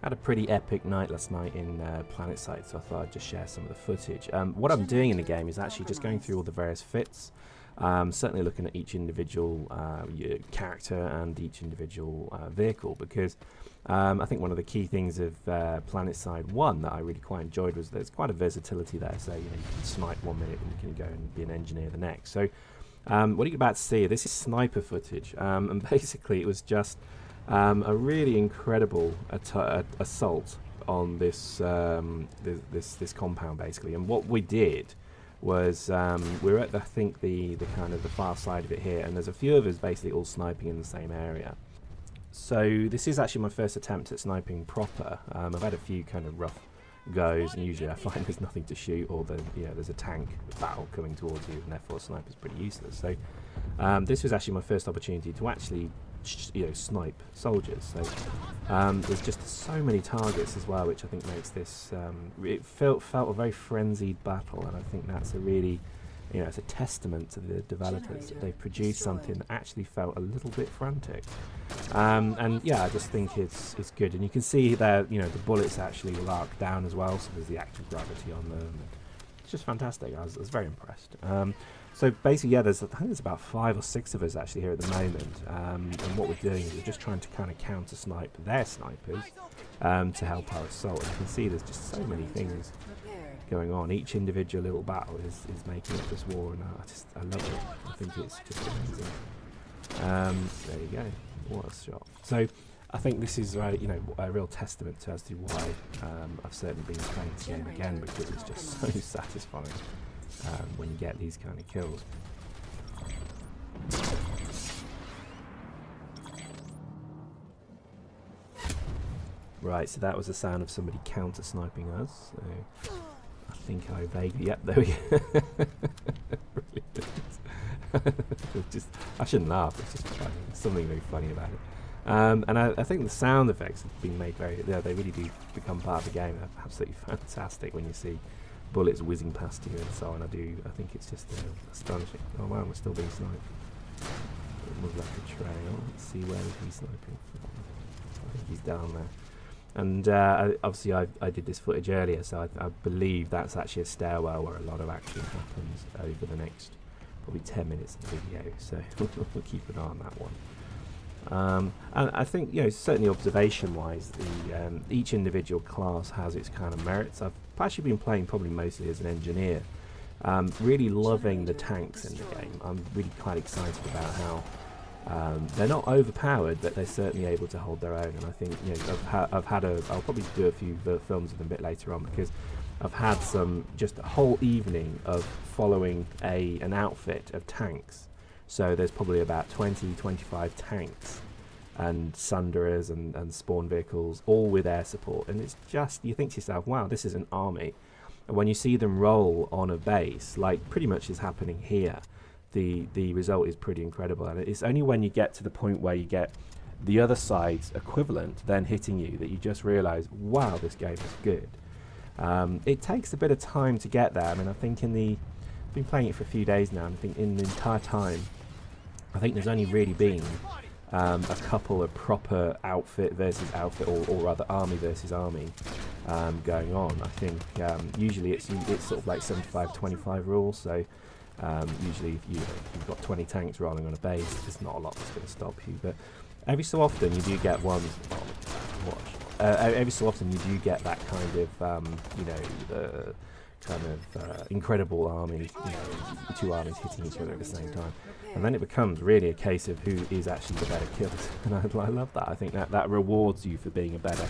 Had a pretty epic night last night in PlanetSide, so I thought I'd just share some of the footage. What I'm doing in the game is actually just going through all the various fits, certainly looking at each individual character and each individual vehicle, because I think one of the key things of PlanetSide 1 that I really quite enjoyed was there's quite a versatility there. So you can snipe 1 minute and you can go and be an engineer the next. So what you're about to see, this is sniper footage, and basically it was just a really incredible assault on this this compound basically. And what we did was we're at I think the kind of the far side of it here, and there's a few of us basically all sniping in the same area. So this is actually my first attempt at sniping proper. I've had a few kind of rough goes, and usually I find there's nothing to shoot, or there's a tank battle coming towards you, and therefore sniper's pretty useless. So this was actually my first opportunity to actually snipe soldiers. So there's just so many targets as well, which I think makes this it felt a very frenzied battle, and I think that's a really it's a testament to the developers that they've produced something that actually felt a little bit frantic. And yeah, I just think it's good, and you can see there the bullets actually arc down as well, so there's the active gravity on them. It's just fantastic. I was very impressed. So basically, yeah, I think there's about 5 or 6 of us actually here at the moment, and what we're doing is we're just trying to kind of counter snipe their snipers to help our assault. And you can see there's just so many things going on. Each individual little battle is making up this war, and I love it. I think it's just amazing. There you go. What a shot. So I think this is a real testament as to why I've certainly been playing this game again, because it's just so satisfying when you get these kind of kills. Right, so that was the sound of somebody counter sniping us. So I think I vaguely, yep, there we go. Brilliant. I shouldn't laugh, it's just funny. There's something very funny about it. And I think the sound effects have been made they really do become part of the game. They're absolutely fantastic when you see bullets whizzing past you and so on. I think it's just astonishing. Oh wow, we're still being sniped. It looks like a trail. Let's see where he's sniping from. I think he's down there. And obviously I did this footage earlier, so I believe that's actually a stairwell where a lot of action happens over the next probably 10 minutes of the video, so we'll keep an eye on that one. And I think certainly observation wise, each individual class has its kind of merits. I've actually been playing probably mostly as an engineer, really loving the tanks in the game. I'm really quite excited about how they're not overpowered, but they're certainly able to hold their own. And I think I'll probably do a few films of them a bit later on, because I've had just a whole evening of following an outfit of tanks. So there's probably about 20-25 tanks and sunderers and spawn vehicles, all with air support. And it's just, you think to yourself, wow, this is an army. And when you see them roll on a base, like pretty much is happening here, the result is pretty incredible. And it's only when you get to the point where you get the other side's equivalent then hitting you that you just realise, wow, this game is good. It takes a bit of time to get there. I mean, I think I've been playing it for a few days now, and I think in the entire time, I think there's only really been a couple of proper outfit versus outfit, or rather army versus army going on. I think usually it's sort of like 75-25 rule. So usually if you've got 20 tanks rolling on a base, there's not a lot that's going to stop you. But every so often you do get one. Every so often you do get that kind of the kind of incredible army, two armies hitting each other at the same time, and then it becomes really a case of who is actually the better killed. And I love that. I think that rewards you for being a better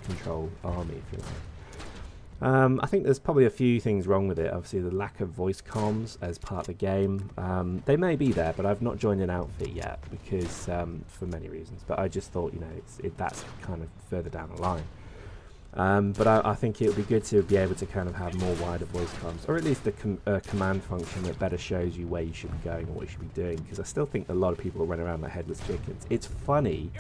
control army, if you like. I think there's probably a few things wrong with it. Obviously the lack of voice comms as part of the game. They may be there, but I've not joined an outfit yet, because for many reasons, but I just thought that's kind of further down the line. But I think it would be good to be able to kind of have more wider voice comms, or at least a command function that better shows you where you should be going or what you should be doing, because I still think a lot of people run around their headless chickens. It's funny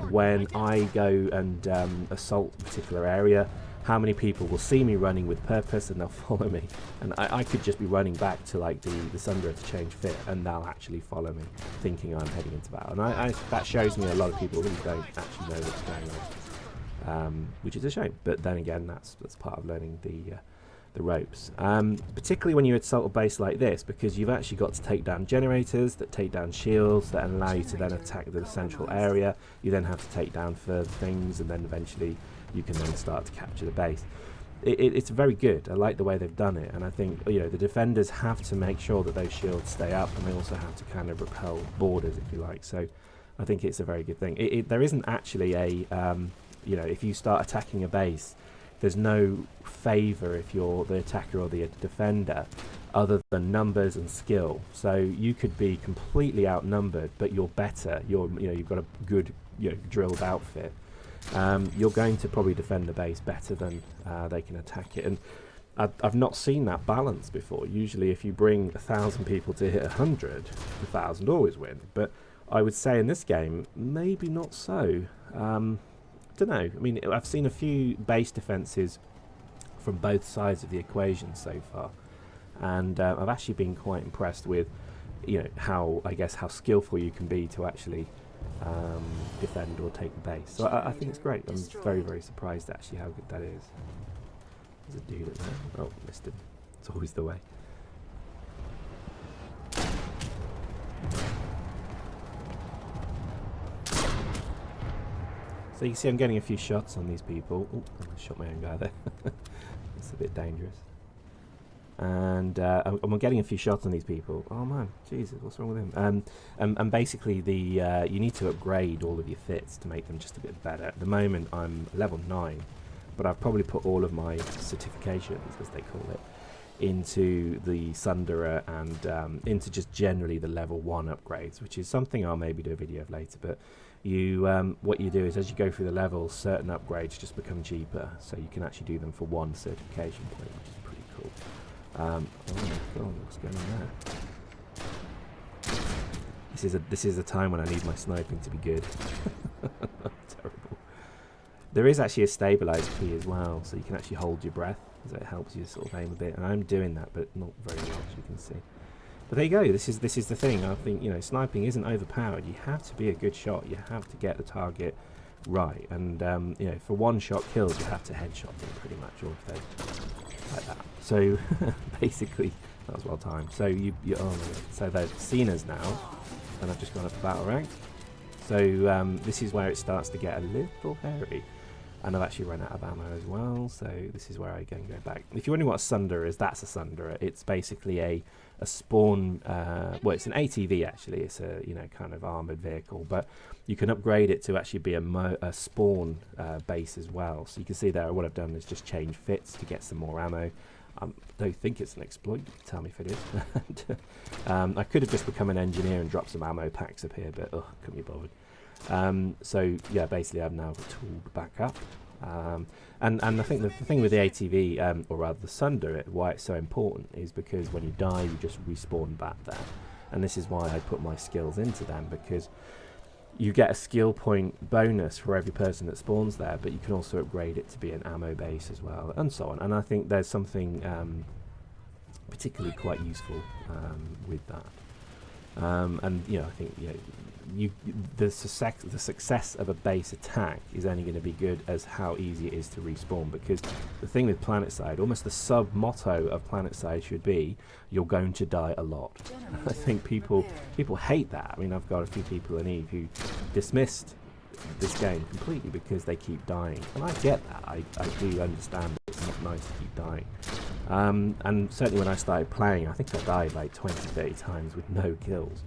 when I go and assault a particular area, how many people will see me running with purpose and they'll follow me, and I could just be running back to like the Sunderer to change fit, and they'll actually follow me thinking I'm heading into battle. And that shows me a lot of people really don't actually know what's going on. which is a shame. But then again, that's part of learning the ropes. Particularly when you assault a base like this, because you've actually got to take down generators that take down shields that allow you to then attack the central area. You then have to take down further things, and then eventually you can then start to capture the base. It's very good. I like the way they've done it, and I think, you know, the defenders have to make sure that those shields stay up, and they also have to kind of repel boarders, if you like. So I think it's a very good thing. There isn't actually a you know, if you start attacking a base, there's no favour if you're the attacker or the defender other than numbers and skill. So you could be completely outnumbered, but you're better. You've got a good, you know, drilled outfit. You're going to probably defend the base better than they can attack it. And I've not seen that balance before. Usually if you bring 1,000 people to hit 100, 1,000 always win. But I would say in this game, maybe not so. Don't know. I mean, I've seen a few base defences from both sides of the equation so far. And I've actually been quite impressed with, you know, how skillful you can be to actually defend or take the base. So I think it's great. I'm very, very surprised actually how good that is. There's a dude at there. Oh, missed him. It's always the way. So you can see I'm getting a few shots on these people. Oh, I shot my own guy there. That's a bit dangerous. And I'm getting a few shots on these people. Oh man, Jesus, what's wrong with him? And basically, you need to upgrade all of your fits to make them just a bit better. At the moment, I'm level 9, but I've probably put all of my certifications, as they call it, into the Sunderer and into just generally the level 1 upgrades, which is something I'll maybe do a video of later. But what you do is, as you go through the levels, certain upgrades just become cheaper, so you can actually do them for 1 certification point, which is pretty cool. Oh my god, what's going on there? This is a time when I need my sniping to be good. Terrible. There is actually a stabilize key as well, so you can actually hold your breath, so it helps you sort of aim a bit. And I'm doing that, but not very well, as you can see. But there you go. This is the thing. I think, you know, sniping isn't overpowered. You have to be a good shot. You have to get the target right, and you know, for 1-shot kills, you have to headshot them pretty much, or if they like that. So basically, that was well timed. So so they've seen us now, and I've just gone up to battle rank. So this is where it starts to get a little hairy, and I've actually run out of ammo as well. So this is where I go back. If you're wondering what a Sunderer is, that's a Sunderer. It's basically a spawn. Well, it's an ATV actually. It's a, you know, kind of armored vehicle, but you can upgrade it to actually be a spawn base as well. So you can see there, what I've done is just change fits to get some more ammo. I don't think it's an exploit. Tell me if it is. I could have just become an engineer and dropped some ammo packs up here, but couldn't be bothered. So yeah, basically I've now tooled back up. And I think the thing with the ATV, or rather the Sunderer, why it's so important is because when you die, you just respawn back there. And this is why I put my skills into them, because you get a skill point bonus for every person that spawns there, but you can also upgrade it to be an ammo base as well, and so on. And I think there's something particularly quite useful with that. And you know, I think, you know, the success of a base attack is only going to be good as how easy it is to respawn, because the thing with PlanetSide, almost the sub motto of PlanetSide should be, you're going to die a lot. I think people hate that. I mean, I've got a few people in Eve who dismissed this game completely because they keep dying, and I get that. I do understand that it's not nice to keep dying. And certainly when I started playing, I think I died like 20-30 times with no kills.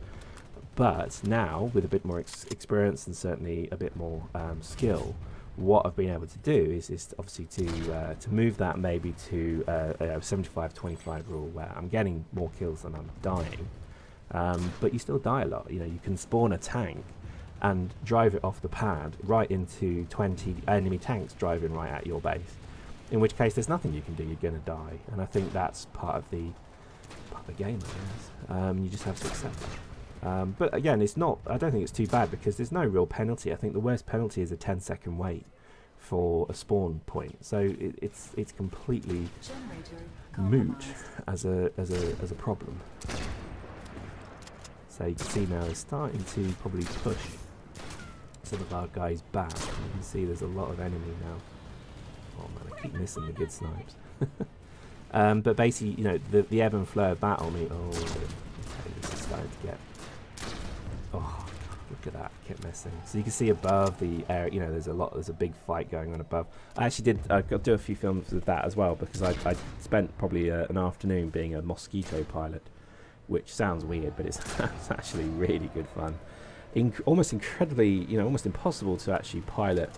But now, with a bit more experience and certainly a bit more skill, what I've been able to do is obviously to move that maybe to a 75-25 rule, where I'm getting more kills than I'm dying, but you still die a lot. You know, you can spawn a tank and drive it off the pad right into 20 enemy tanks driving right at your base, in which case there's nothing you can do. You're going to die, and I think that's part of the game, I guess. You just have to accept it. But again, it's not. I don't think it's too bad, because there's no real penalty. I think the worst penalty is a 10-second wait for a spawn point. So it's completely moot as a problem. So you can see now it's starting to probably push some of our guys back. You can see there's a lot of enemy now. Oh man, I keep missing the good snipes. But basically, you know, the ebb and flow of battle. Oh, okay, this is starting to get. Oh, God, look at that! Kept missing. So you can see above the air. You know, there's a big fight going on above. I actually did do a few films with that as well because I spent probably an afternoon being a mosquito pilot, which sounds weird, but it's actually really good fun. Almost incredibly, you know, almost impossible to actually pilot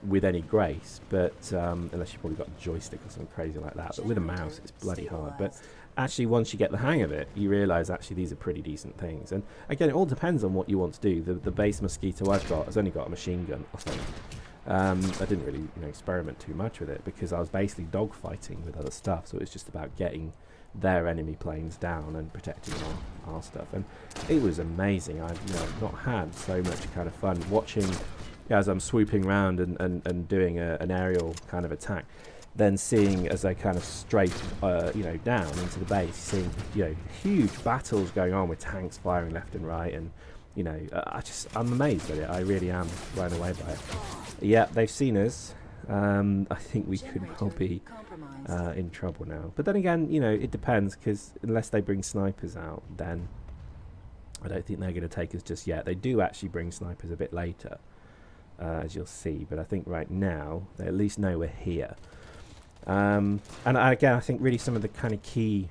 with any grace, but unless you've probably got a joystick or something crazy like that. But with a mouse, it's bloody hard. But actually, once you get the hang of it, you realise actually these are pretty decent things. And again, it all depends on what you want to do. The base mosquito I've got has only got a machine gun, I think. I didn't really, you know, experiment too much with it because I was basically dogfighting with other stuff. So it was just about getting their enemy planes down and protecting our stuff, and it was amazing. I've not had so much kind of fun watching as I'm swooping around and doing an aerial kind of attack, then seeing as they kind of strafe down into the base, seeing huge battles going on with tanks firing left and right, and I'm amazed at it. I really am blown away by it. Yeah, they've seen us. I think we could well be in trouble now. But then again, it depends, because unless they bring snipers out, then I don't think they're going to take us just yet. They do actually bring snipers a bit later, as you'll see. But I think right now, they at least know we're here. And again, I think really some of the kind of key,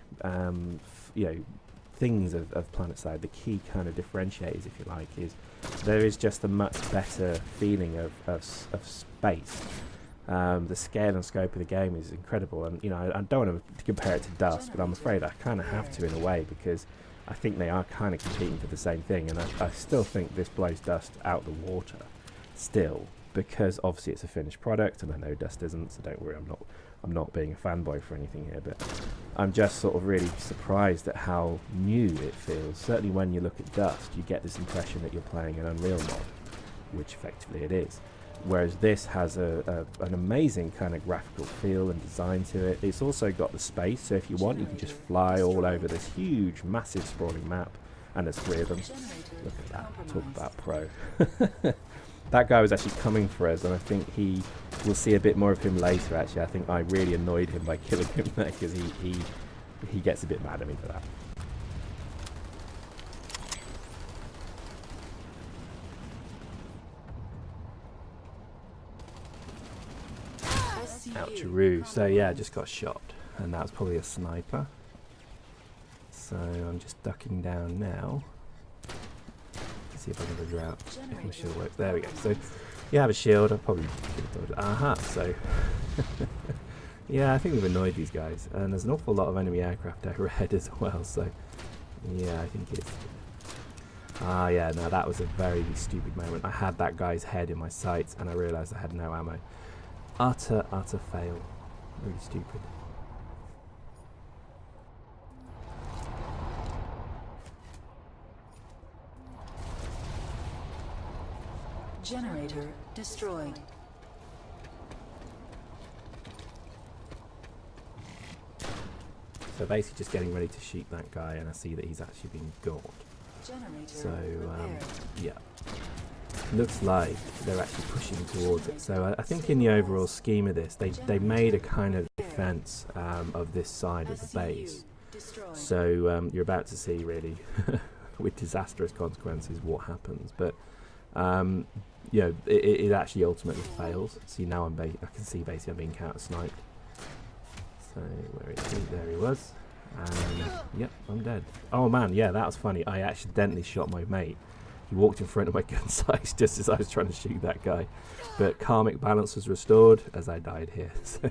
things of PlanetSide, the key kind of differentiators, if you like, is there is just a much better feeling of space. The scale and scope of the game is incredible, and I don't want to compare it to Dust, but I'm afraid I kind of have to in a way, because I think they are kind of competing for the same thing, and I still think this blows Dust out the water still, because obviously it's a finished product, and I know Dust isn't, so don't worry, I'm not being a fanboy for anything here, but I'm just sort of really surprised at how new it feels. Certainly when you look at Dust, you get this impression that you're playing an Unreal mod, which effectively it is. Whereas this has an amazing kind of graphical feel and design to it. It's also got the space, so if you want, you can just fly all over this huge, massive sprawling map, and there's 3 of them. Look at that, talk about pro. That guy was actually coming for us, and I think we'll see a bit more of him later, actually. I think I really annoyed him by killing him there, because he gets a bit mad at me for that. Oucharoo. So yeah, just got shot, and that's probably a sniper. So I'm just ducking down now. Let's see if I can figure out if my shield works. There we go. So you have a shield. I probably could have dodged. Aha. So yeah, I think we've annoyed these guys, and there's an awful lot of enemy aircraft overhead as well. So yeah, I think it's. Yeah. No, that was a very stupid moment. I had that guy's head in my sights, and I realised I had no ammo. Utter fail. Really stupid. Generator destroyed. So basically just getting ready to shoot that guy, and I see that he's actually been gored. So yeah. Looks like they're actually pushing towards it. So I think in the overall scheme of this, they made a kind of defense of this side of the base. So you're about to see really, with disastrous consequences, what happens. But it actually ultimately fails. See, now I can see basically I'm being counter-sniped. So where is he? There he was. And yep, I'm dead. Oh man, yeah, that was funny. I accidentally shot my mate. He walked in front of my gun sights just as I was trying to shoot that guy. But karmic balance was restored as I died here. So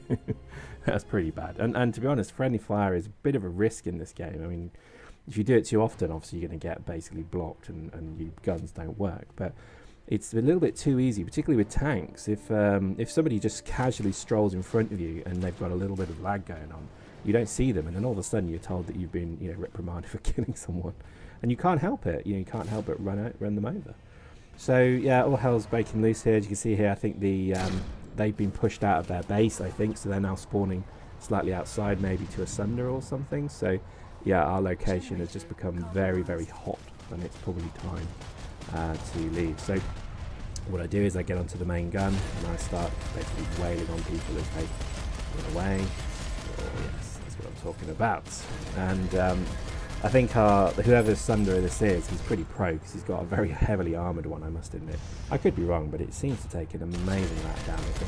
that's pretty bad. And to be honest, friendly fire is a bit of a risk in this game. I mean, if you do it too often, obviously you're going to get basically blocked and your guns don't work. But it's a little bit too easy, particularly with tanks. If somebody just casually strolls in front of you and they've got a little bit of lag going on, you don't see them, and then all of a sudden you're told that you've been reprimanded for killing someone. And you can't help it. You can't help but run them over. So yeah, all hell's breaking loose here. As you can see here, I think they've been pushed out of their base, I think, so they're now spawning slightly outside, maybe to Asunder or something. So yeah, our location has just become very, very hot, and it's probably time to leave. So What I do is I get onto the main gun and I start basically wailing on people as they run away. Oh yes, that's what I'm talking about. And I think whoever Sunder this is, he's pretty pro because he's got a very heavily armoured one, I must admit. I could be wrong, but it seems to take an amazing amount of damage.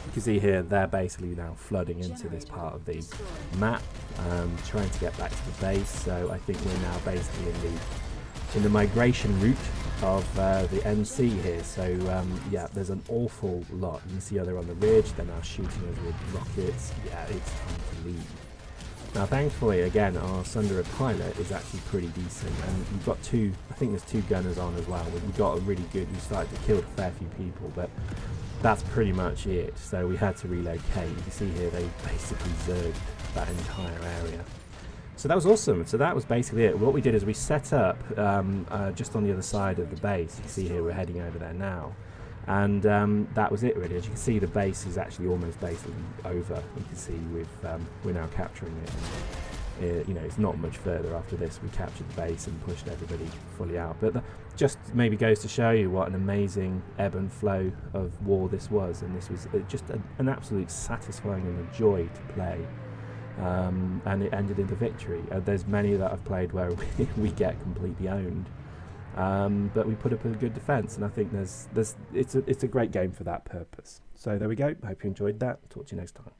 You can see here they're basically now flooding into this part of the map, trying to get back to the base. So I think we're now basically in the migration route of the NC here. So yeah, there's an awful lot. You can see they're on the ridge, they're now shooting us with rockets. Yeah, it's time to leave. Now thankfully, again, our Sunder pilot is actually pretty decent, and we've got two, I think there's two gunners on as well. We've got a really good, we started to kill a fair few people, but that's pretty much it. So we had to relocate. You can see here they basically zerged that entire area. So that was awesome. So that was basically it. What we did is we set up just on the other side of the base. You can see here we're heading over there now. And that was it really. As you can see, the base is actually almost basically over. You can see we're now capturing it. And, you know, it's not much further after this. We captured the base and pushed everybody fully out. But just maybe goes to show you what an amazing ebb and flow of war this was. And this was just an absolute satisfying and a joy to play. And it ended in the victory. There's many that I've played where we get completely owned. But we put up a good defence, and I think it's a great game for that purpose. So there we go. Hope you enjoyed that. Talk to you next time.